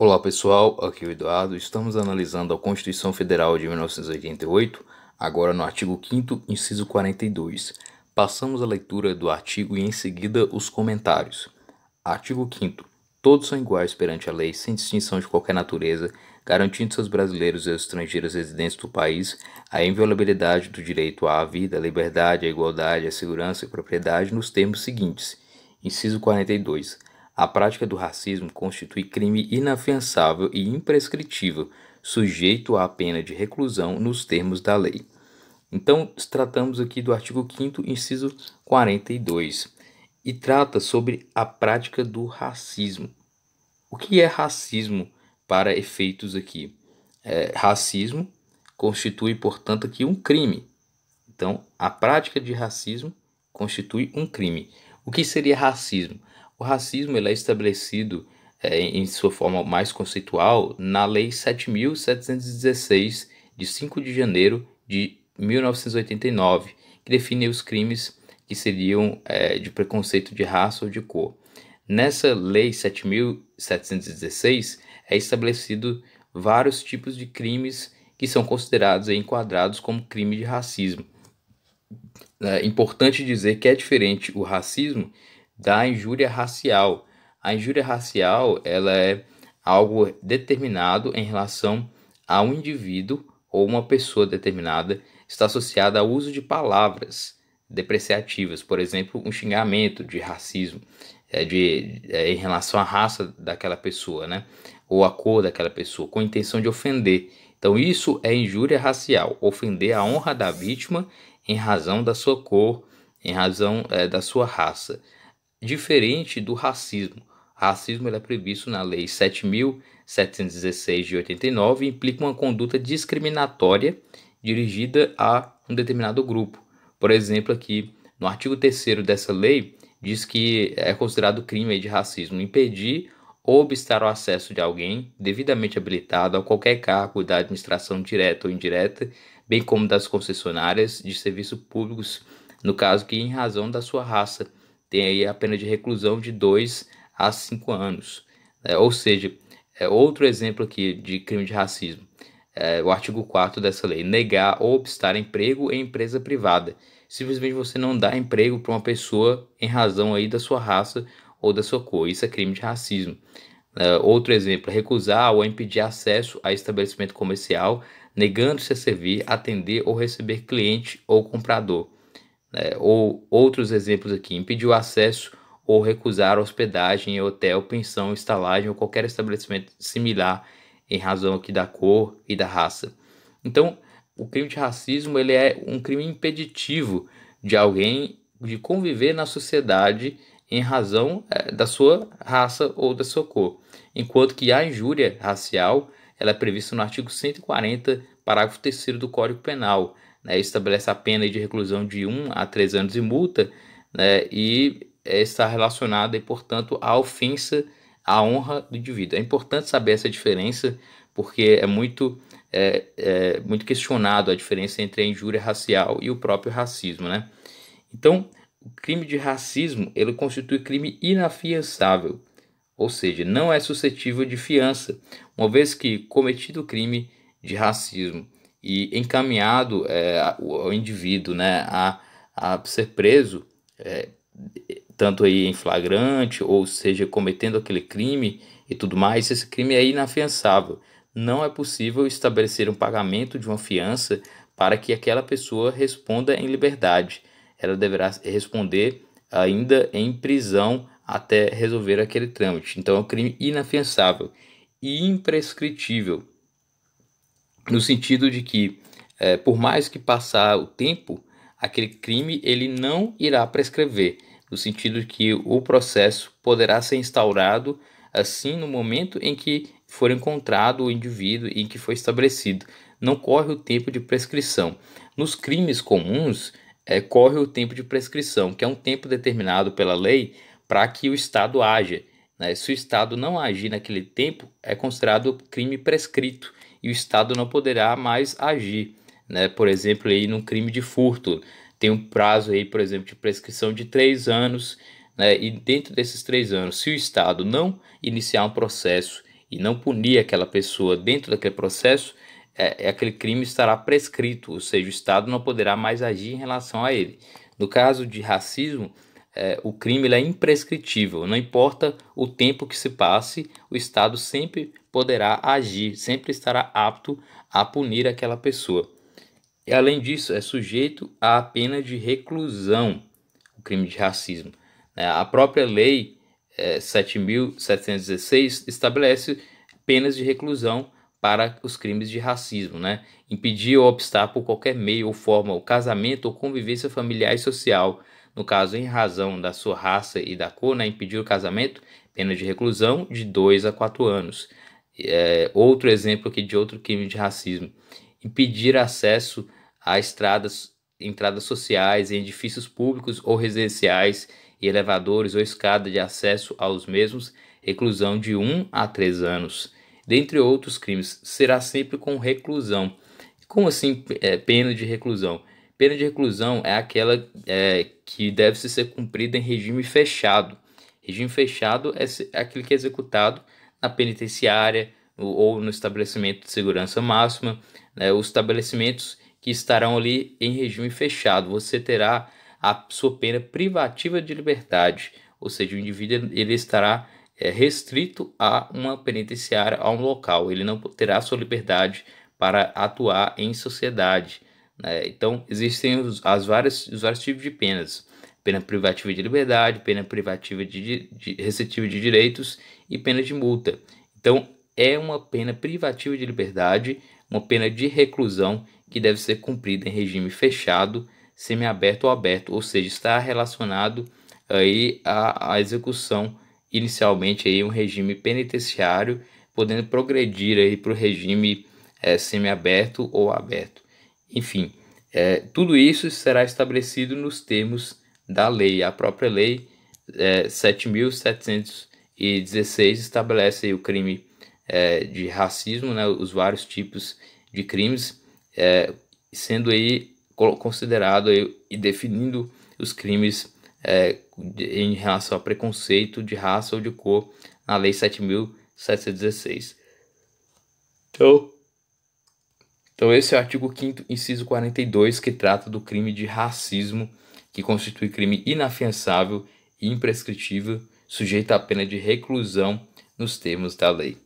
Olá pessoal, aqui é o Eduardo. Estamos analisando a Constituição Federal de 1988, agora no artigo 5º, inciso 42. Passamos a leitura do artigo e em seguida os comentários. Artigo 5º. Todos são iguais perante a lei, sem distinção de qualquer natureza, garantindo-se aos brasileiros e aos estrangeiros residentes do país a inviolabilidade do direito à vida, à liberdade, à igualdade, à segurança e propriedade nos termos seguintes. Inciso 42. A prática do racismo constitui crime inafiançável e imprescritível, sujeito à pena de reclusão nos termos da lei. Então, tratamos aqui do artigo 5º, inciso 42, e trata sobre a prática do racismo. O que é racismo para efeitos aqui? Racismo constitui, portanto, aqui um crime. Então, a prática de racismo constitui um crime. O que seria racismo? O racismo ele é estabelecido em sua forma mais conceitual na Lei 7.716, de 5 de janeiro de 1989, que define os crimes que seriam de preconceito de raça ou de cor. Nessa Lei 7.716 é estabelecido vários tipos de crimes que são considerados e enquadrados como crime de racismo. É importante dizer que é diferente o racismo da injúria racial. A injúria racial ela é algo determinado em relação a um indivíduo ou uma pessoa determinada, está associada ao uso de palavras depreciativas, por exemplo, um xingamento de racismo em relação à raça daquela pessoa, né? Ou a cor daquela pessoa, com a intenção de ofender. Então isso é injúria racial, ofender a honra da vítima em razão da sua cor, em razão da sua raça. Diferente do racismo. Racismo ele é previsto na Lei 7.716 de 89 e implica uma conduta discriminatória dirigida a um determinado grupo. Por exemplo, aqui no artigo 3º dessa lei, diz que é considerado crime de racismo impedir ou obstar o acesso de alguém devidamente habilitado a qualquer cargo da administração direta ou indireta, bem como das concessionárias de serviços públicos, no caso que em razão da sua raça, tem aí a pena de reclusão de 2 a 5 anos. Ou seja, outro exemplo aqui de crime de racismo, o artigo 4º dessa lei, negar ou obstar emprego em empresa privada. Simplesmente você não dá emprego para uma pessoa em razão aí da sua raça ou da sua cor. Isso é crime de racismo. Outro exemplo, recusar ou impedir acesso a estabelecimento comercial, negando-se a servir, atender ou receber cliente ou comprador. Ou outros exemplos aqui, impedir o acesso ou recusar hospedagem em hotel, pensão, estalagem ou qualquer estabelecimento similar em razão aqui da cor e da raça. Então, o crime de racismo ele é um crime impeditivo de alguém de conviver na sociedade em razão da sua raça ou da sua cor. Enquanto que a injúria racial ela é prevista no artigo 140, parágrafo 3º do Código Penal, né, estabelece a pena de reclusão de 1 a 3 anos e multa, né, e está relacionada, e, portanto, à ofensa à honra do indivíduo. É importante saber essa diferença, porque muito questionado a diferença entre a injúria racial e o próprio racismo, né? Então, o crime de racismo ele constitui crime inafiançável, ou seja, não é suscetível de fiança, uma vez que cometido o crime de racismo e encaminhado o indivíduo, né, a ser preso, tanto aí em flagrante, ou seja, cometendo aquele crime e tudo mais, esse crime é inafiançável. Não é possível estabelecer um pagamento de uma fiança para que aquela pessoa responda em liberdade. Ela deverá responder ainda em prisão até resolver aquele trâmite. Então é um crime inafiançável e imprescritível, no sentido de que, por mais que passar o tempo, aquele crime ele não irá prescrever, no sentido de que o processo poderá ser instaurado assim no momento em que for encontrado o indivíduo e em que foi estabelecido. Não corre o tempo de prescrição. Nos crimes comuns, corre o tempo de prescrição, que é um tempo determinado pela lei para que o Estado haja, né? Se o Estado não agir naquele tempo, é considerado crime prescrito e o Estado não poderá mais agir, né? Por exemplo, aí num crime de furto, tem um prazo aí, por exemplo, de prescrição de 3 anos, né? E dentro desses 3 anos, se o Estado não iniciar um processo e não punir aquela pessoa dentro daquele processo, aquele crime estará prescrito, ou seja, o Estado não poderá mais agir em relação a ele. No caso de racismo, o crime ele é imprescritível, não importa o tempo que se passe, o Estado sempre poderá agir, sempre estará apto a punir aquela pessoa. E além disso, é sujeito à pena de reclusão, o crime de racismo. A própria lei 7.716 estabelece penas de reclusão para os crimes de racismo, né? Impedir ou obstar por qualquer meio ou forma o casamento ou convivência familiar e social, no caso em razão da sua raça e da cor, né? Impedir o casamento, pena de reclusão de 2 a 4 anos. Outro exemplo aqui de outro crime de racismo: impedir acesso a entradas sociais em edifícios públicos ou residenciais e elevadores ou escada de acesso aos mesmos, reclusão de 1 a 3 anos. Dentre outros crimes, será sempre com reclusão. Como assim pena de reclusão? Pena de reclusão é aquela que deve ser cumprida em regime fechado. Regime fechado é aquele que é executado na penitenciária ou no estabelecimento de segurança máxima, né? Os estabelecimentos que estarão ali em regime fechado, você terá a sua pena privativa de liberdade, ou seja, o indivíduo ele estará restrito a uma penitenciária, a um local, ele não terá sua liberdade para atuar em sociedade, né? Então, existem os vários tipos de penas: pena privativa de liberdade, pena privativa restritiva de direitos e pena de multa. Então, é uma pena privativa de liberdade, uma pena de reclusão que deve ser cumprida em regime fechado, semiaberto ou aberto, ou seja, está relacionado aí à execução inicialmente aí um regime penitenciário, podendo progredir aí para o regime semiaberto ou aberto. Enfim, tudo isso será estabelecido nos termos da lei. A própria lei 7.716 estabelece aí o crime de racismo, né, os vários tipos de crimes, sendo aí considerado aí, e definindo os crimes em relação a preconceito de raça ou de cor na lei 7.716. Então esse é o artigo 5º, inciso 42, que trata do crime de racismo, que constitui crime inafiançável e imprescritível, sujeito à pena de reclusão nos termos da lei.